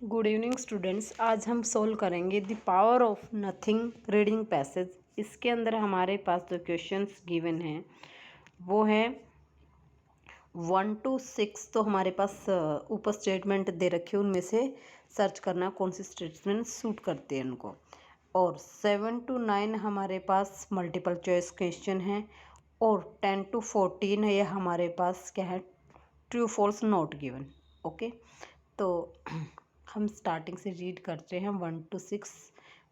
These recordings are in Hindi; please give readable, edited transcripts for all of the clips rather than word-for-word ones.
Good evening students. आज हम सोल्व करेंगे the power of nothing reading passage. इसके अंदर हमारे पास जो क्वेश्चंस गिवन हैं वो हैं 1 to 6। तो हमारे पास ऊपर स्टेटमेंट दे रखे हैं, उनमें से सर्च करना कौन सी स्टेटमेंट सूट करते हैं उनको। और 7 to 9 हमारे पास मल्टीपल चॉइस क्वेश्चन हैं। और 10 to 14 है, ये हमारे पास क्या है, true false not given. Okay, तो हम स्टार्टिंग से रीड करते हैं 1 to 6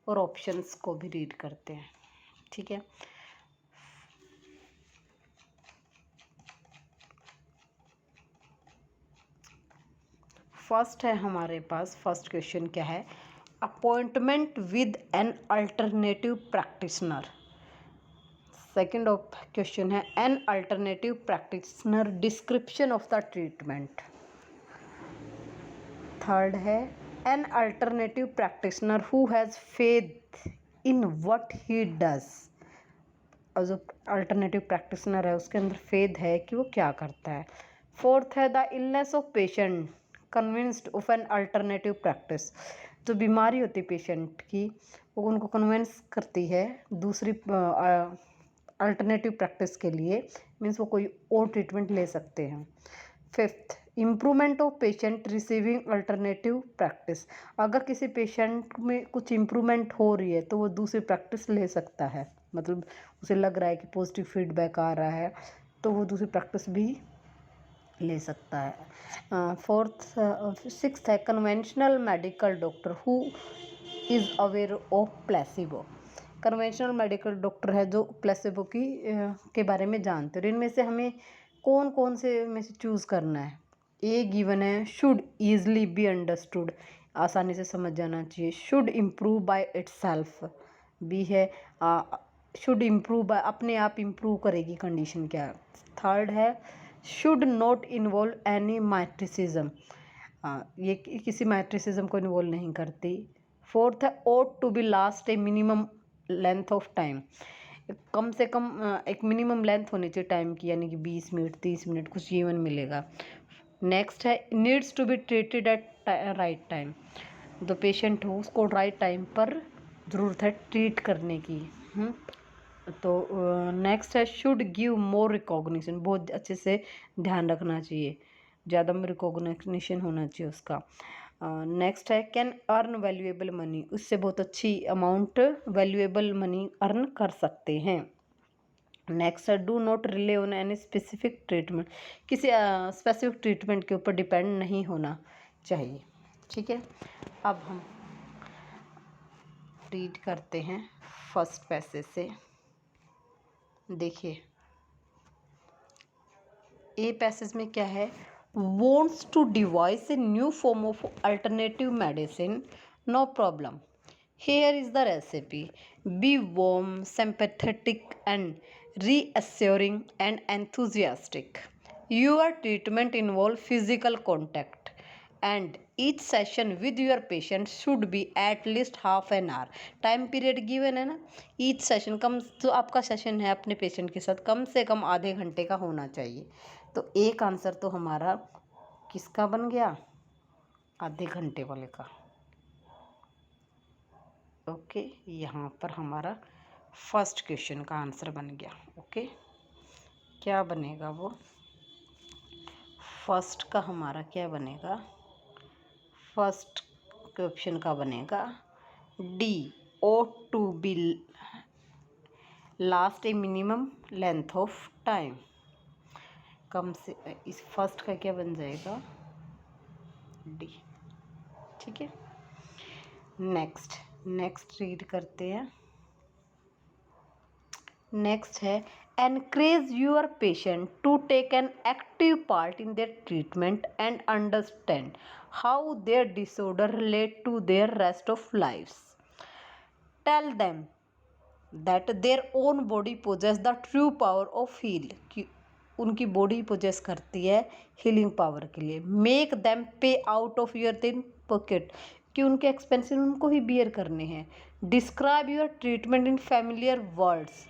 और ऑप्शंस को भी रीड करते हैं। ठीक है, फर्स्ट है हमारे पास, फर्स्ट क्वेश्चन क्या है, appointment with an alternative practitioner. Second question है an alternative practitioner description of the treatment. Third है an alternative practitioner who has faith in what he does. और जो अल्टरनेटिव प्रैक्टिशनर है उसके अंदर फेथ है कि वो क्या करता है। फोर्थ है the illness of patient convinced of an alternative practice. जो बीमारी होती है पेशेंट की, वो उनको कन्विंस करती है दूसरी अल्टरनेटिव प्रैक्टिस के लिए, मीन्स वो कोई और ट्रीटमेंट ले सकते हैं। Fifth, improvement of patient receiving alternative practice. अगर किसी पेशेंट में कुछ इम्प्रूवमेंट हो रही है तो वो दूसरी प्रैक्टिस ले सकता है, मतलब उसे लग रहा है कि पॉजिटिव फीडबैक आ रहा है तो वो दूसरी प्रैक्टिस भी ले सकता है। सिक्स्थ है conventional medical doctor who is aware of placebo. Conventional medical doctor है जो प्लेसिबो के बारे में जानते हैं। इनमें से हमें कौन कौन से में से चूज़ करना है। ए गिवन है शुड ईजली बी अंडरस्टूड, आसानी से समझ जाना चाहिए। Should improve by itself. B है शुड इम्प्रूव बाय, अपने आप इम्प्रूव करेगी कंडीशन क्या। थर्ड है should not involve any mysticism, ये किसी मैट्रिसिज्म को इन्वॉल्व नहीं करती। फोर्थ है ought to be last a minimum length of time, कम से कम एक मिनिमम लेंथ होनी चाहिए टाइम की, यानी कि 20 मिनट 30 मिनट कुछ जीवन मिलेगा। नेक्स्ट है needs to be treated at right time, जो पेशेंट हो उसको राइट टाइम पर ज़रूरत है ट्रीट करने की। तो नेक्स्ट है शुड गिव मोर रिकॉग्निशन, बहुत अच्छे से ध्यान रखना चाहिए, ज़्यादा रिकॉग्निशन होना चाहिए उसका। नेक्स्ट है कैन अर्न वैल्यूएबल मनी, उससे बहुत अच्छी अमाउंट वैल्यूएबल मनी अर्न कर सकते हैं। नेक्स्ट है do not relay on any specific treatment, किसी स्पेसिफिक ट्रीटमेंट के ऊपर डिपेंड नहीं होना चाहिए। ठीक है, अब हम रीड करते हैं फर्स्ट पैसेज से। देखिए ए पैसेज में क्या है, wants to devise a new form of alternative medicine, no problem, here is the recipe, be warm, sympathetic and reassuring and enthusiastic. Your treatment involves physical contact and each session with your patient should be at least half an hour. Time period given है ना, ईच सेशन कम, जो आपका सेशन है अपने पेशेंट के साथ कम से कम आधे घंटे का होना चाहिए। तो एक आंसर तो हमारा किसका बन गया, आधे घंटे वाले का। ओके, यहाँ पर हमारा फर्स्ट क्वेश्चन का आंसर बन गया। ओके, क्या बनेगा वो, फर्स्ट का हमारा क्या बनेगा, फर्स्ट क्वेश्चन का बनेगा D ought to be last a minimum length of time. कम से, इस फर्स्ट का क्या बन जाएगा, डी। ठीक है, नेक्स्ट रीड करते हैं। नेक्स्ट है encourage your patient to take an active part in their treatment and understand how their disorder relate to their rest of lifes. Tell them that their own body poses the true power of heal, कि उनकी बॉडी पोजेस करती है हीलिंग पावर के लिए। Make them pay out of your thin pocket, कि उनके एक्सपेंसिव उनको ही बियर करने हैं। Describe your treatment in familiar words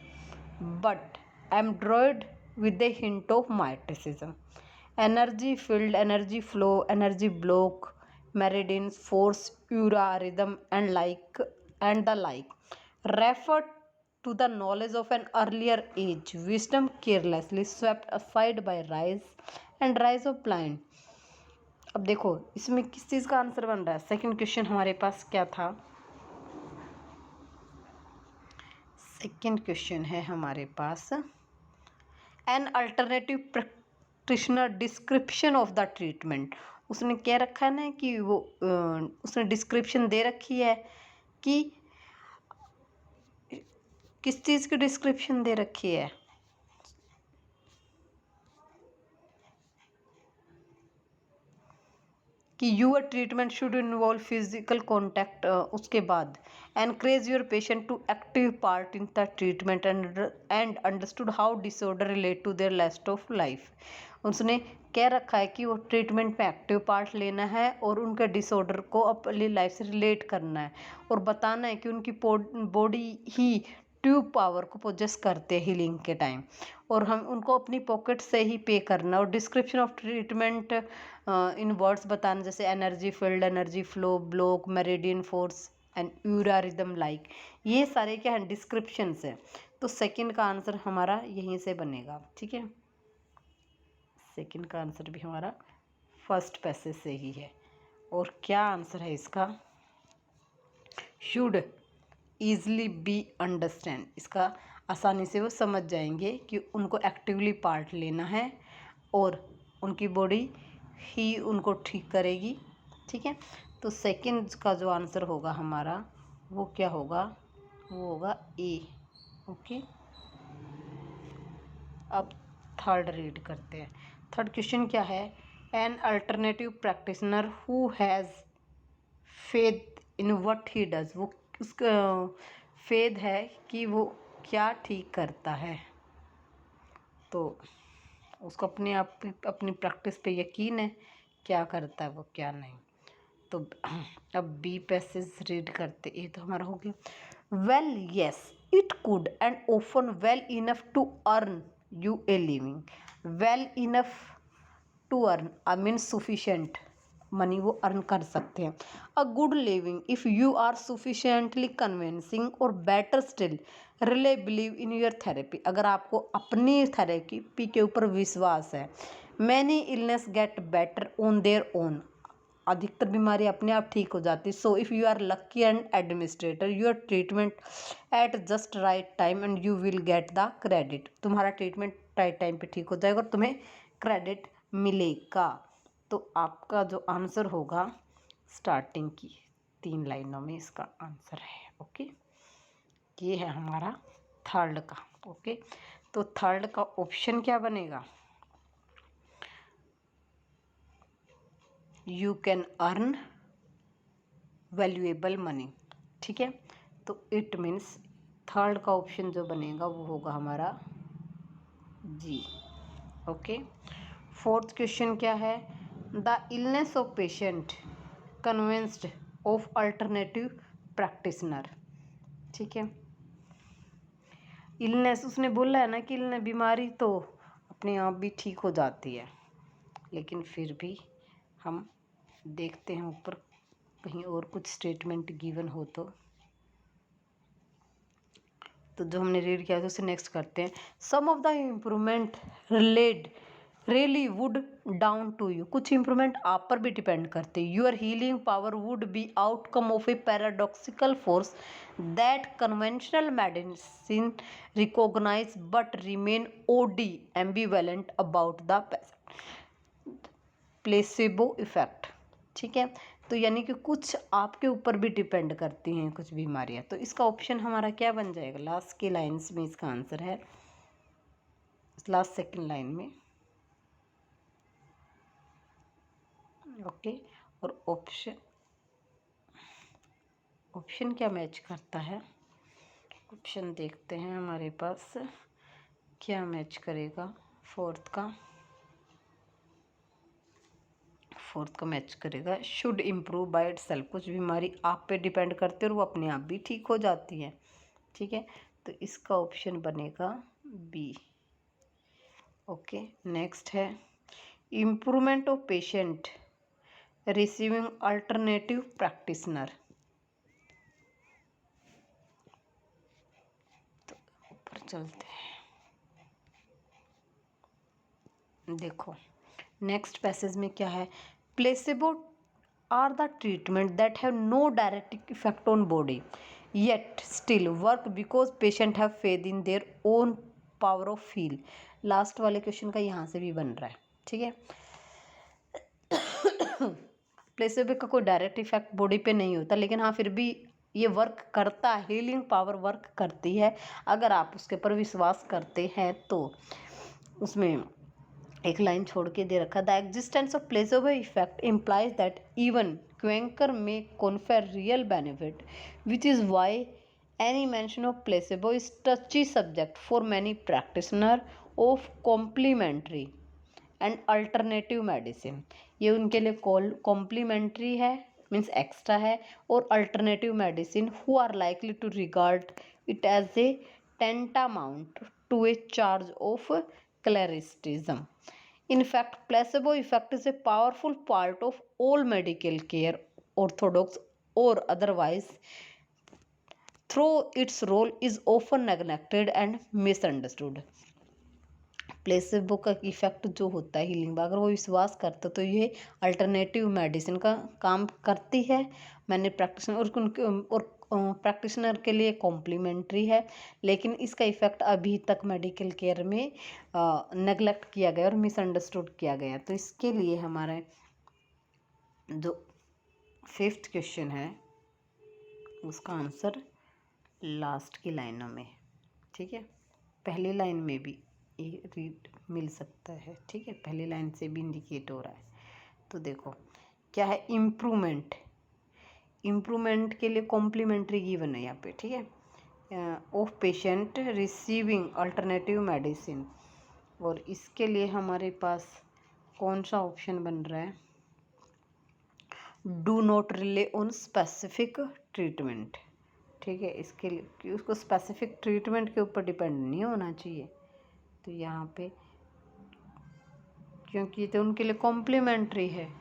but embroider with a hint of mysticism. Energy field, energy flow, energy block, meridian force, ura rhythm and the like refer to the knowledge of an earlier age, wisdom carelessly swept aside by rise of blind. अब देखो इसमें किस चीज़ का आंसर बन रहा है। सेकंड क्वेश्चन हमारे पास क्या था, सेकंड क्वेश्चन है हमारे पास an alternative practitioner description of the treatment. उसने क्या रखा है ना कि वो उसने डिस्क्रिप्शन दे रखी है कि किस चीज़ की डिस्क्रिप्शन दे रखी है, कि your treatment should involve physical contact. उसके बाद encourage your patient to active part in the treatment and understood how disorder relate to their last of life. उसने कह रखा है कि वो ट्रीटमेंट में एक्टिव पार्ट लेना है और उनके डिसऑर्डर को अपनी लाइफ से रिलेट करना है और बताना है कि उनकी बॉडी ही ट्यूब पावर को पोजेस करते हैं हीलिंग के टाइम, और हम उनको अपनी पॉकेट से ही पे करना। और description of treatment in words बताना, जैसे energy field, energy flow, block, meridian force and aura rhythm like, ये सारे क्या हैं डिस्क्रिप्शंस है। तो सेकंड का आंसर हमारा यहीं से बनेगा, ठीक है। सेकंड का आंसर भी हमारा फर्स्ट पैसेज से ही है। और क्या आंसर है इसका, शुड ईजली बी अंडरस्टैंड, इसका आसानी से वो समझ जाएंगे कि उनको एक्टिवली पार्ट लेना है और उनकी बॉडी ही उनको ठीक करेगी, ठीक है। तो सेकंड का जो आंसर होगा हमारा वो क्या होगा, वो होगा ए, ओके। अब थर्ड रीड करते हैं। थर्ड क्वेश्चन क्या है, an alternative practitioner who has faith in what he does, वो उसका फेथ है कि वो क्या ठीक करता है, तो उसको अपने आप अपनी प्रैक्टिस पे यकीन है क्या करता है वो क्या नहीं। तो अब बी पैसेज रीड करते, ये तो हमारा हो गया। Well yes it could and often well enough to earn you a living, well enough to earn I mean sufficient money वो अर्न कर सकते हैं। A good living if you are sufficiently convincing और better still really believe in your therapy, अगर आपको अपनी थेरेपी के ऊपर विश्वास है। Many illness get better on their own, अधिकतर बीमारी अपने आप ठीक हो जाती। So if you are lucky and administrator your treatment at just right time and you will get the credit, तुम्हारा ट्रीटमेंट राइट टाइम पे ठीक हो जाएगा और तुम्हें क्रेडिट मिलेगा। तो आपका जो आंसर होगा स्टार्टिंग की 3 लाइनों में इसका आंसर है, ओके। ये है हमारा थर्ड का, ओके। तो थर्ड का ऑप्शन क्या बनेगा, you can earn valuable money, ठीक है। तो इट मीन्स थर्ड का ऑप्शन जो बनेगा वो होगा हमारा जी, ओके। फोर्थ क्वेश्चन क्या है, the illness of patient convinced of alternative practitioner, ठीक है। इलनेस उसने बोला है ना कि इलनेस बीमारी तो अपने आप भी ठीक हो जाती है, लेकिन फिर भी हम देखते हैं ऊपर कहीं और कुछ स्टेटमेंट गिवन हो तो जो हमने रीड किया था उसे नेक्स्ट करते हैं। Some of the improvement really would down to you, कुछ इम्प्रूवमेंट आप पर भी डिपेंड करते हैं। Your healing power would be outcome of a paradoxical force that conventional medicine recognise but remain oddly ambivalent about the placebo effect, ठीक है। तो यानी कि कुछ आपके ऊपर भी डिपेंड करती हैं कुछ बीमारियां। तो इसका ऑप्शन हमारा क्या बन जाएगा, लास्ट के लाइन्स में इसका आंसर है, लास्ट सेकंड लाइन में, ओके। और ऑप्शन क्या मैच करता है, ऑप्शन देखते हैं हमारे पास क्या मैच करेगा। फोर्थ का मैच करेगा शुड इम्प्रूव बाय इटसेल्फ, कुछ बीमारी आप पे डिपेंड करते हैं और वो अपने आप भी ठीक हो जाती है, ठीक है। तो इसका ऑप्शन बनेगा बी, ओके। नेक्स्ट है improvement of patient receiving alternative practitioner. तो ऊपर चलते हैं, देखो नेक्स्ट पैसेज में क्या है। Placebo are the treatment that have no direct effect on body yet still work because patient have faith in their own power of feel. Last वाले क्वेश्चन का यहाँ से भी बन रहा है, ठीक है। प्लेसेबो का कोई डायरेक्ट इफेक्ट बॉडी पे नहीं होता, लेकिन हाँ फिर भी ये वर्क करता है, हीलिंग पावर वर्क करती है अगर आप उसके ऊपर विश्वास करते हैं तो। उसमें एक लाइन छोड़ के दे रखा, the existence of placebo effect implies that even quacker may confer real benefit which is why any mention of placebo is touchy subject for many practitioner of complementary and alternative medicine. ये उनके लिए कॉम्प्लीमेंट्री है, मीन्स एक्स्ट्रा है, और alternative medicine who are likely to regard it as a tantamount to a charge of charlatanism. In fact, placebo effect is a powerful part of all medical care, orthodox or otherwise, though its role is often neglected and misunderstood. Placebo का इफेक्ट जो होता है हीलिंग, अगर वो विश्वास करते तो ये अल्टरनेटिव मेडिसिन का काम करती है। मैंने प्रैक्टिशनर और प्रैक्टिशनर के लिए कॉम्प्लीमेंट्री है, लेकिन इसका इफेक्ट अभी तक मेडिकल केयर में नेगलेक्ट किया गया और मिसअंडरस्टूड किया गया। तो इसके लिए हमारा जो 5th क्वेश्चन है उसका आंसर लास्ट की लाइनों में, ठीक है। पहली लाइन में भी ये रीड मिल सकता है, ठीक है, पहली लाइन से भी इंडिकेट हो रहा है। तो देखो क्या है, इम्प्रूवमेंट। इम्प्रूवमेंट के लिए कॉम्प्लीमेंट्री गिवन है यहाँ पे, ठीक है, of patient receiving alternative medicine. और इसके लिए हमारे पास कौन सा ऑप्शन बन रहा है, do not relay on specific treatment, ठीक है। इसके लिए कि उसको स्पेसिफिक ट्रीटमेंट के ऊपर डिपेंड नहीं होना चाहिए, तो यहाँ पे क्योंकि तो उनके लिए कॉम्प्लीमेंट्री है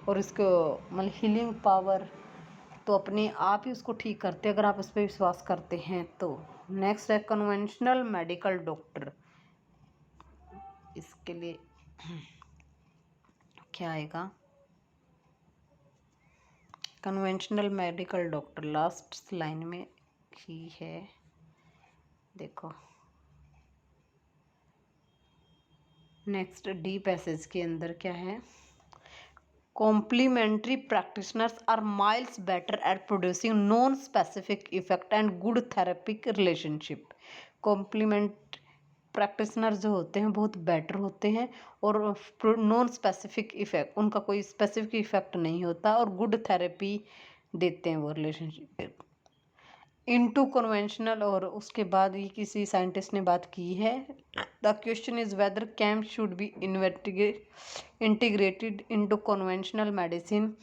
और इसको मतलब हीलिंग पावर तो अपने आप ही उसको ठीक करते हैं अगर आप उस पर विश्वास करते हैं तो। नेक्स्ट है कन्वेंशनल मेडिकल डॉक्टर। इसके लिए क्या आएगा, conventional medical doctor last line में ही है, देखो नेक्स्ट डी पैसेज के अंदर क्या है, complementary practitioners are miles better at producing non specific effect and good therapeutic relationship. Complement practitioner जो होते हैं बहुत बेटर होते हैं और नॉन स्पेसिफिक इफेक्ट, उनका कोई स्पेसिफिक इफेक्ट नहीं होता और गुड थेरेपी देते हैं वो रिलेशनशिप इनटू कन्वेंशनल। और उसके बाद ये किसी साइंटिस्ट ने बात की है, द क्वेश्चन इज वेदर कैम्प should be integrated into conventional medicine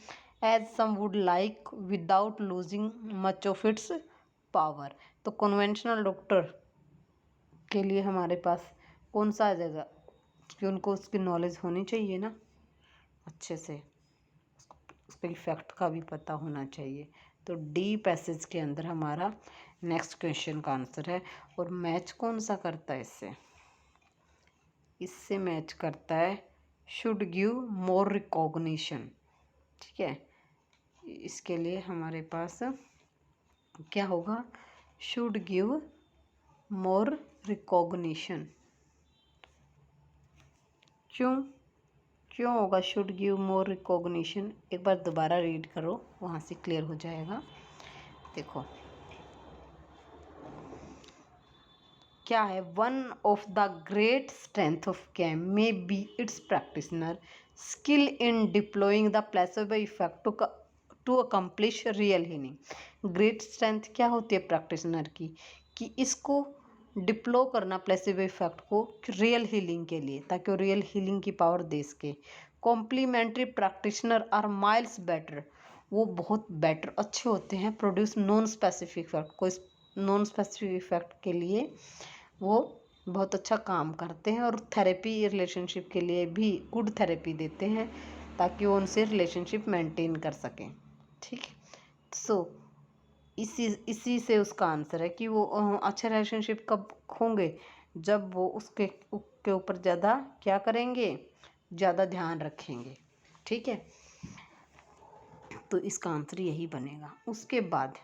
as some would like without losing much of its power. तो कन्वेंशनल डॉक्टर के लिए हमारे पास कौन सा आ जाएगा, कि उनको उसकी नॉलेज होनी चाहिए ना अच्छे से, उसका इफेक्ट का भी पता होना चाहिए। तो डी पैसेज के अंदर हमारा नेक्स्ट क्वेश्चन का आंसर है। और मैच कौन सा करता है इससे, इससे मैच करता है शुड गिव मोर रिकॉग्निशन, ठीक है। इसके लिए हमारे पास क्या होगा, शुड गिव मोर रिकॉग्निशन। क्यों होगा शुड गिव मोर रिकॉग्निशन, एक बार दोबारा रीड करो, वहाँ से क्लियर हो जाएगा। देखो क्या है, one of the great strength of CAM may be its practitioner skill in deploying the placebo effect to accomplish real healing. Great strength क्या होती है प्रैक्टिशनर की, कि इसको डिप्लो करना प्लेसेबो इफेक्ट को रियल हीलिंग के लिए, ताकि वो रियल हीलिंग की पावर दे सके। Complementary practitioner are miles better, वो बहुत बेटर अच्छे होते हैं प्रोड्यूस नॉन स्पेसिफिक इफेक्ट, कोई नॉन स्पेसिफिक इफेक्ट के लिए वो बहुत अच्छा काम करते हैं और थेरेपी रिलेशनशिप के लिए भी गुड थेरेपी देते हैं, ताकि वो उनसे रिलेशनशिप मेंटेन कर सकें। ठीक है, सो इसी से उसका आंसर है कि वो अच्छे रिलेशनशिप कब होंगे, जब वो उसके ऊपर ज़्यादा क्या करेंगे, ज़्यादा ध्यान रखेंगे। ठीक है, तो इसका आंसर यही बनेगा। उसके बाद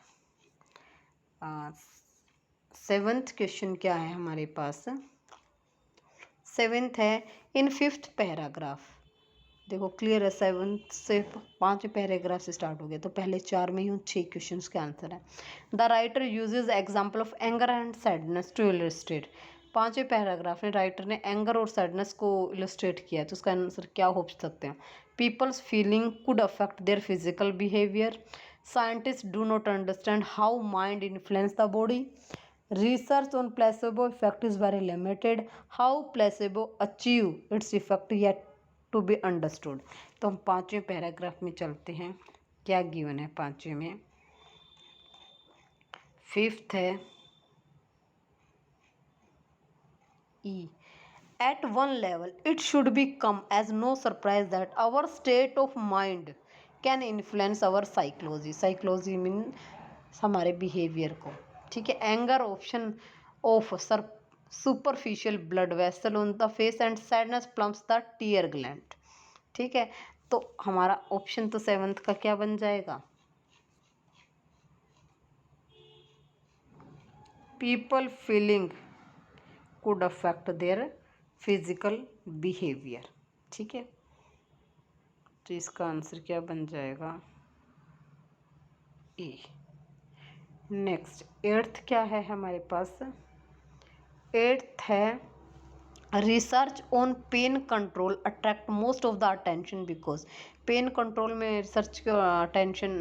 7th क्वेश्चन क्या है हमारे पास। 7th है इन 5th पैराग्राफ। देखो क्लियर है, 7th से 5वें पैराग्राफ से स्टार्ट हो गया, तो पहले 4 में ही 6 क्वेश्चन के आंसर है। The writer uses example of anger and sadness to illustrate. 5वें पैराग्राफ में राइटर ने एंगर और सैडनेस को इलस्ट्रेट किया है, तो उसका आंसर क्या हो सकते हैं। Peoples feeling could affect their physical behaviour. Scientist do not understand how mind influence the body. Research on placebo effect is very limited. How placebo achieve its effect yet to be understood. तो हम 5वें पैराग्राफ में चलते हैं। क्या गिवन है 5वें में। 5th है E. At one level, it should become as no surprise that our state of mind can influence our psychology. Psychology means हमारे बिहेवियर को। ठीक है, anger option of superficial blood vessel on the face and sadness plumbs the tear gland. ठीक है, तो हमारा ऑप्शन तो 7th का क्या बन जाएगा, people feeling could affect their physical behaviour. ठीक है, तो इसका आंसर क्या बन जाएगा, ए। नेक्स्ट 8th क्या है हमारे पास। 8th है research on pain control attract most of the attention because. Pain control में रिसर्च को अटेंशन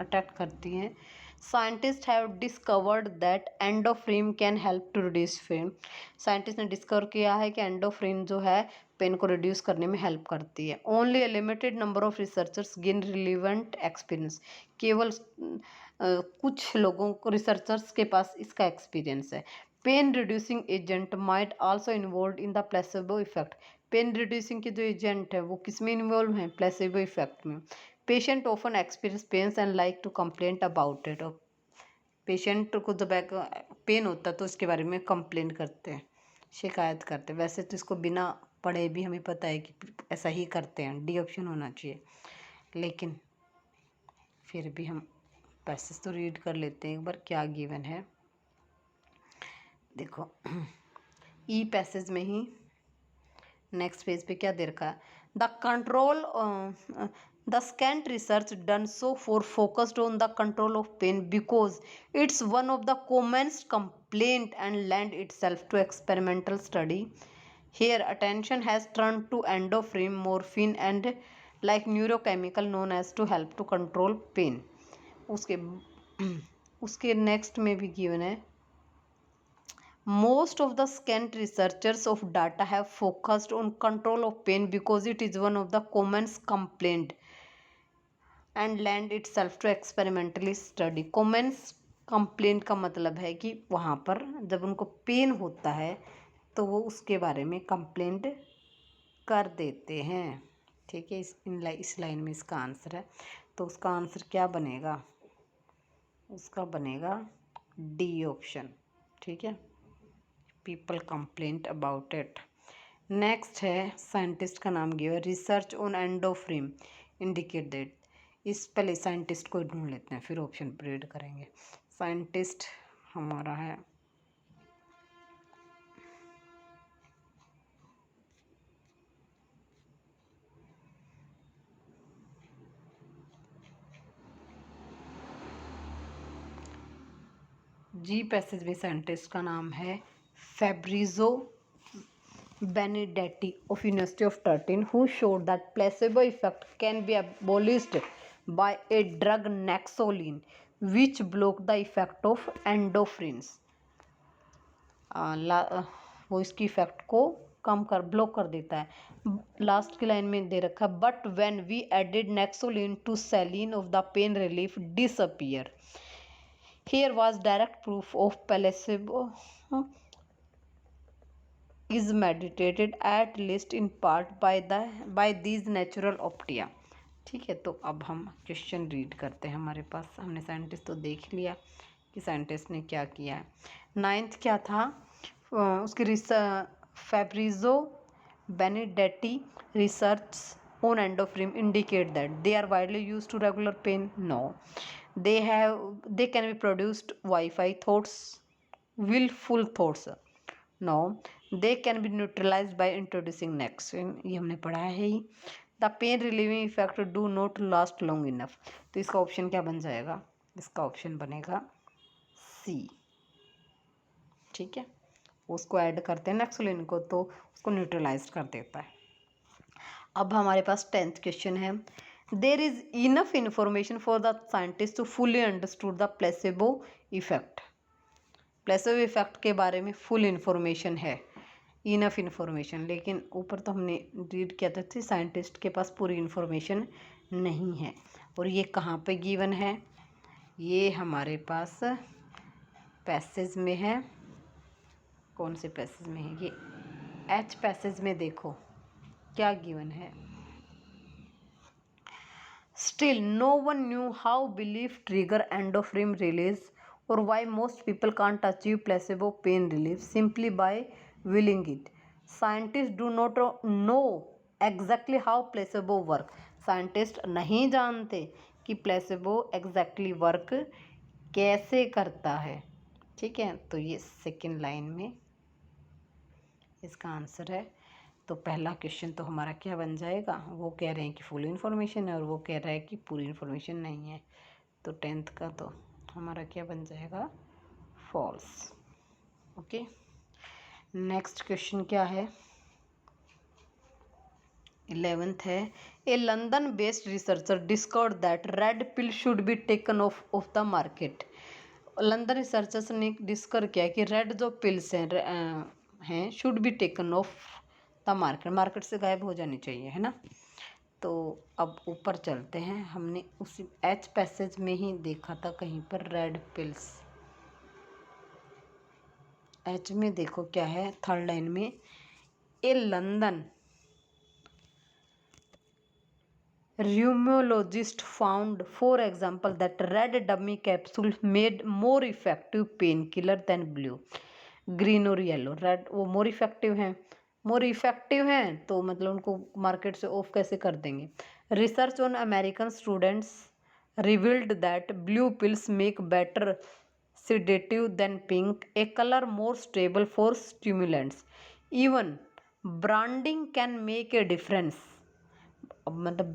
अट्रैक्ट करती हैं। Scientist have discovered that endorphin can help to reduce pain. Scientist ने डिस्कवर किया है कि एंडोफ्रीन जो है पेन को रिड्यूस करने में हेल्प करती है। Only A limited number of researchers gain relevant experience. केवल कुछ लोगों को रिसर्चर्स के पास इसका एक्सपीरियंस है। Pain reducing agent might also involve in the placebo effect. Pain reducing के जो एजेंट है वो किस में इन्वॉल्व हैं, प्लेसेबो इफेक्ट में। Patient often experience pains and like to complaint about it. और पेशेंट को जब पेन होता है तो इसके बारे में कंप्लेन करते हैं, शिकायत करते हैं। वैसे तो इसको बिना पढ़े भी हमें पता है कि ऐसा ही करते हैं, डी ऑप्शन होना चाहिए, लेकिन फिर भी हम पैसेज तो रीड कर लेते हैं एक बार क्या गिवन है। देखो ई पैसेज में ही नेक्स्ट पेज पे क्या दे रखा है, the control the scant research done so far focused on the control of pain because it's one of the commonest complaint and lend itself to experimental study. Here attention has turn to endorphin morphine and like neurochemical known as to help to control pain. उसके नेक्स्ट में भी गिवन है, most of the scant researchers of data have focused on control of pain because it is one of the common complaint and lend itself to experimentally study। common complaint का मतलब है कि वहाँ पर जब उनको पेन होता है तो वो उसके बारे में कंप्लेंट कर देते हैं। ठीक है, इस लाइन में इसका आंसर है, तो उसका आंसर क्या बनेगा, उसका बनेगा डी ऑप्शन। ठीक है, people complaint about it. Next है साइंटिस्ट का नाम गिव है, रिसर्च ऑन एंडोफ्रीन इंडिकेट दैट। इस पहले साइंटिस्ट को ढूंढ लेते हैं फिर ऑप्शन रीड करेंगे। साइंटिस्ट हमारा है जी पैसेज में साइंटिस्ट का नाम है Fabrizio Benedetti of University of Turin, who showed that placebo effect can be abolished by a drug Naxolin, which block the effect of endorphins। वो इसकी इफेक्ट को कम कर ब्लॉक कर देता है। लास्ट की लाइन में दे रखा, but when we added Naxolin to saline of the pain relief disappear। Here was direct proof of placebo is meditated at least in part by these natural opiates. ठीक है, तो अब हम क्वेश्चन रीड करते हैं। हमारे पास हमने साइंटिस्ट तो देख लिया कि साइंटिस्ट ने क्या किया है। 9th क्या था, उसकी Fabrizio Benedetti research on endorphin indicate that they are widely used to regular pain. No, they can be produced Wi-Fi thoughts, willful thoughts. No, they can be neutralized by introducing next, ये हमने पढ़ा है ही। The pain relieving effect do not last long enough. तो इसका ऑप्शन क्या बन जाएगा, इसका ऑप्शन बनेगा सी। ठीक है, उसको ऐड करते हैं नेक्सोलिन को तो उसको न्यूट्रलाइज कर देता है। अब हमारे पास 10th क्वेश्चन है, there is enough information for the scientist to fully understood the placebo effect. Placebo effect के बारे में फुल इंफॉर्मेशन है, इनफ इंफॉर्मेशन, लेकिन ऊपर तो हमने रीड किया था कि साइंटिस्ट के पास पूरी इंफॉर्मेशन नहीं है। और ये कहाँ पे गिवन है, ये हमारे पास पैसेज में है। कौन से पैसेज में है, ये एच पैसेज में देखो क्या गिवन है। Still no one knew how belief trigger endorphin release और why most people can't achieve placebo pain relief simply by willing it. Scientist do not know exactly how placebo work. Scientist नहीं जानते कि प्लेसेबो एग्जैक्टली वर्क कैसे करता है। ठीक है, तो ये सेकेंड लाइन में इसका आंसर है। तो पहला क्वेश्चन तो हमारा क्या बन जाएगा, वो कह रहे हैं कि फुल इन्फॉर्मेशन है और वो कह रहा है कि पूरी इन्फॉर्मेशन नहीं है। तो 10th का तो हमारा क्या बन जाएगा, फॉल्स। ओके, नेक्स्ट क्वेश्चन क्या है, 11th है, a London based researcher discovered that red pill should be taken off the market. London researchers ने डिस्कवर किया कि रेड जो पिल्स हैं should be taken off the market से गायब हो जानी चाहिए, है ना। तो अब ऊपर चलते हैं, हमने उसी एच पैसेज में ही देखा था कहीं पर रेड पिल्स। एच में देखो क्या है, थर्ड लाइन में, ए London rheumatologist found, for example, that red dummy capsules made more effective painkiller than blue, green और येलो। रेड वो मोर इफेक्टिव हैं तो मतलब उनको मार्केट से ऑफ कैसे कर देंगे। Research on American students revealed that blue pills make better sedative than pink, a color more stable for stimulants. Even branding can make a difference. अब मतलब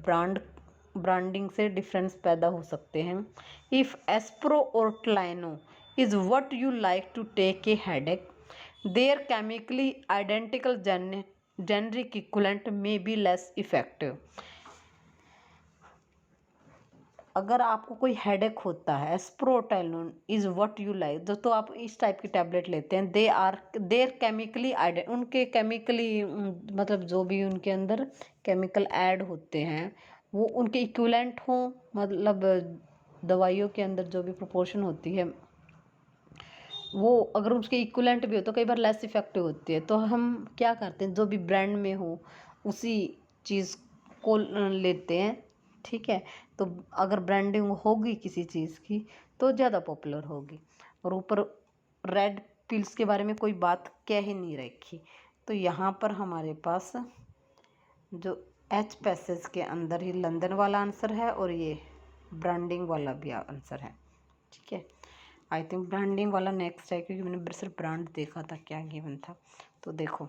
ब्रांडिंग से डिफरेंस पैदा हो सकते हैं। इफ़ एस्प्रो और Tylenol is what you like to take a headache, their chemically identical generic equivalent may be less effective. अगर आपको कोई हेडेक होता है, Aspro Tylenol is what you like, तो आप इस टाइप की टैबलेट लेते हैं। देर केमिकली उनके केमिकली मतलब जो भी उनके अंदर केमिकल ऐड होते हैं वो उनके इक्विवेलेंट हों, मतलब दवाइयों के अंदर जो भी प्रोपोर्शन होती है वो अगर उसके इक्विवेलेंट भी हो तो कई बार लेस इफेक्टिव होती है। तो हम क्या करते हैं, जो भी ब्रांड में हो उसी चीज़ को लेते हैं। ठीक है, तो अगर ब्रांडिंग होगी किसी चीज़ की तो ज़्यादा पॉपुलर होगी। और ऊपर रेड पिल्स के बारे में कोई बात कह ही नहीं रखी। तो यहाँ पर हमारे पास जो एच पैसेज के अंदर ही लंदन वाला आंसर है और ये ब्रांडिंग वाला भी आंसर है। ठीक है, आई थिंक ब्रांडिंग वाला नेक्स्ट है क्योंकि मैंने सिर्फ ब्रांड देखा था क्या गिवन था। तो देखो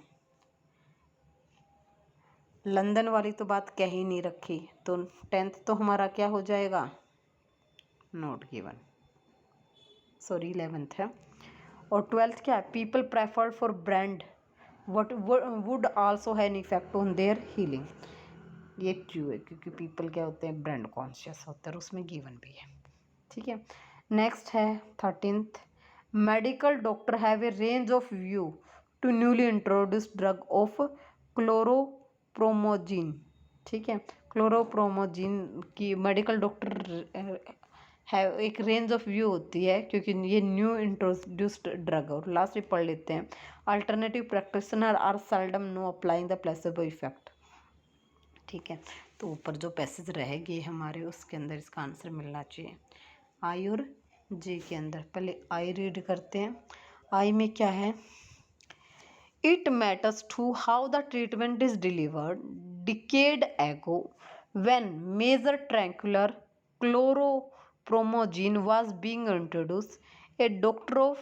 लंदन वाली तो बात कह ही नहीं रखी, तो 10th तो हमारा क्या हो जाएगा, नॉट गिवन, सॉरी 11th है। और 12th क्या है, people preferred for brand what would also है an effect on their healing. ये ट्रू है क्योंकि पीपल क्या होते हैं, ब्रांड कॉन्शियस होते हैं, उसमें गिवन भी है। ठीक है, नेक्स्ट है 13th, medical doctor have a range of view to newly introduced drug of chlorpromazine. ठीक है, क्लोरोप्रोमोजिन की मेडिकल डॉक्टर है, एक रेंज ऑफ व्यू होती है क्योंकि ये न्यू इंट्रोड्यूस्ड ड्रग। और लास्ट में पढ़ लेते हैं, alternative practitioner are seldom know applying the placebo effect. ठीक है, तो ऊपर जो पैसेज रहेगी हमारे उसके अंदर इसका आंसर मिलना चाहिए आई और जे के अंदर। पहले आई रीड करते हैं। आई में क्या है, it matters to how the treatment is delivered. Decade ago when major tranquilizing chloropromazine was being introduced, a doctor of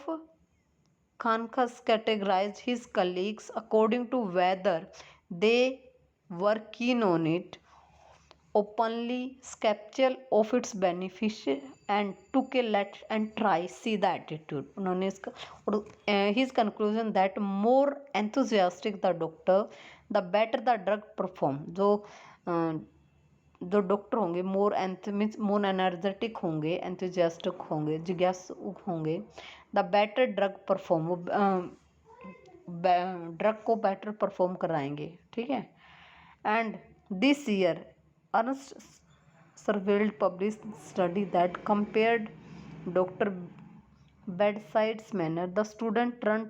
Kansas categorized his colleagues according to whether they were keen on it, openly skeptical of its benefits, and took a let and try see the attitude। उन्होंने इसका और his conclusion that more enthusiastic the doctor the better the drug perform। जो डॉक्टर होंगे मोर एनर्जेटिक होंगे, एंथुजियास्टिक होंगे, जिज्ञासुक होंगे, द बेटर ड्रग परफॉर्म, वो ड्रग को बेटर परफॉर्म कराएंगे। ठीक है, and this year Ernst surveyed publish study that compared doctor bedside's manner, the student turned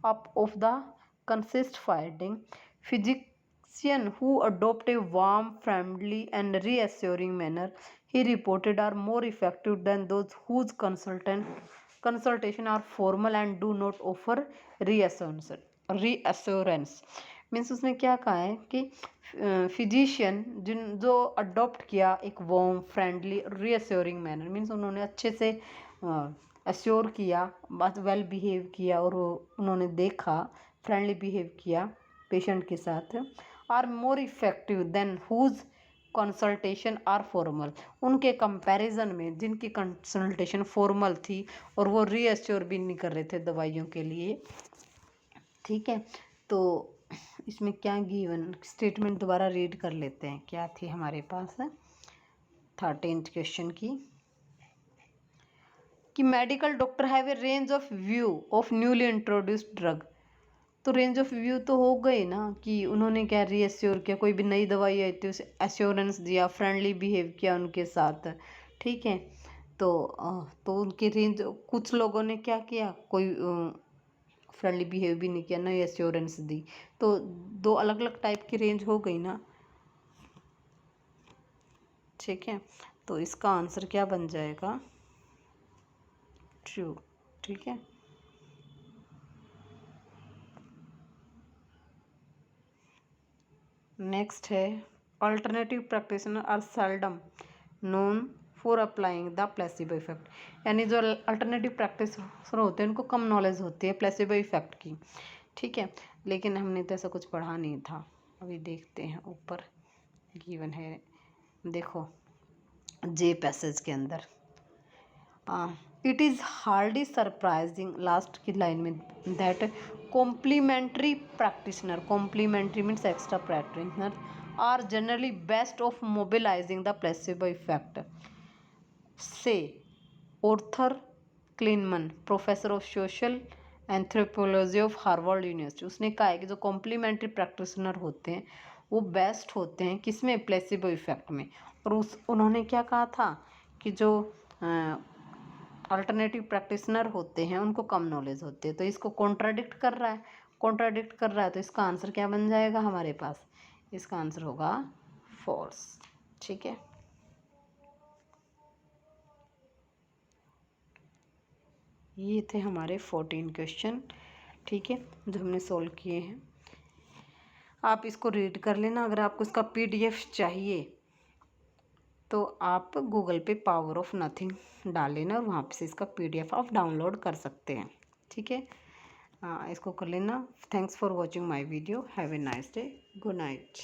up of the consist finding physician who adopt a warm, friendly and reassuring manner, he reported, are more effective than those whose consultation are formal and do not offer reassurance। Means उसने क्या कहा है कि फिजिशियन जो अडॉप्ट किया एक warm, friendly, reassuring manner, means उन्होंने अच्छे से अश्योर किया, बात वेल बिहेव किया और उन्होंने देखा, फ्रेंडली बिहेव किया पेशेंट के साथ, are more effective than whose consultation are formal, उनके कंपैरिजन में जिनकी कंसल्टेशन फॉर्मल थी और वो रीअश्योर भी नहीं कर रहे थे दवाइयों के लिए। ठीक है, तो इसमें क्या गिवन स्टेटमेंट दोबारा रीड कर लेते हैं, क्या थी हमारे पास 13th क्वेश्चन की, कि medical doctor have a range of view of newly introduced drug. तो रेंज ऑफ व्यू तो हो गई ना कि उन्होंने क्या रीअश्योर किया, कोई भी नई दवाई आई थी उसे एश्योरेंस दिया, फ्रेंडली बिहेव किया उनके साथ। ठीक है, तो उनकी रेंज, कुछ लोगों ने क्या किया, कोई फ्रेंडली बिहेव भी नहीं किया, नई एश्योरेंस दी, तो दो अलग अलग टाइप की रेंज हो गई ना। ठीक है, तो इसका आंसर क्या बन जाएगा, ट्रू। ठीक है, नेक्स्ट है, alternative practitioner are seldom known for applying the placebo effect. यानी जो अल्टरनेटिव प्रैक्टिशनर होते हैं उनको कम नॉलेज होती है प्लेसिबो इफेक्ट की। ठीक है, लेकिन हमने तो ऐसा कुछ पढ़ा नहीं था। अभी देखते हैं, ऊपर गिवन है, देखो जे पैसेज के अंदर, it is hardly surprising, last की लाइन में, that complementary practitioner, complementary means extra practitioner, are generally best of mobilising the placebo effect, says Arthur Kleinman, professor of social anthropology of Harvard University. उसने कहा है कि जो कॉम्प्लीमेंट्री प्रैक्टिशनर होते हैं वो बेस्ट होते हैं किसमें, प्लेसिबो इफेक्ट में। और उन्होंने क्या कहा था कि जो अल्टरनेटिव प्रैक्टिशनर होते हैं उनको कम नॉलेज होती है। तो इसको कॉन्ट्राडिक्ट कर रहा है, तो इसका आंसर क्या बन जाएगा हमारे पास, इसका आंसर होगा फॉल्स। ठीक है, ये थे हमारे 14 क्वेश्चन। ठीक है, जो हमने सॉल्व किए हैं, आप इसको रीड कर लेना। अगर आपको इसका PDF चाहिए तो आप गूगल पे पावर ऑफ नथिंग डाल लेना और वहाँ से इसका PDF आप डाउनलोड कर सकते हैं। ठीक है, इसको कर लेना। Thanks for watching my video, have a nice day, good night.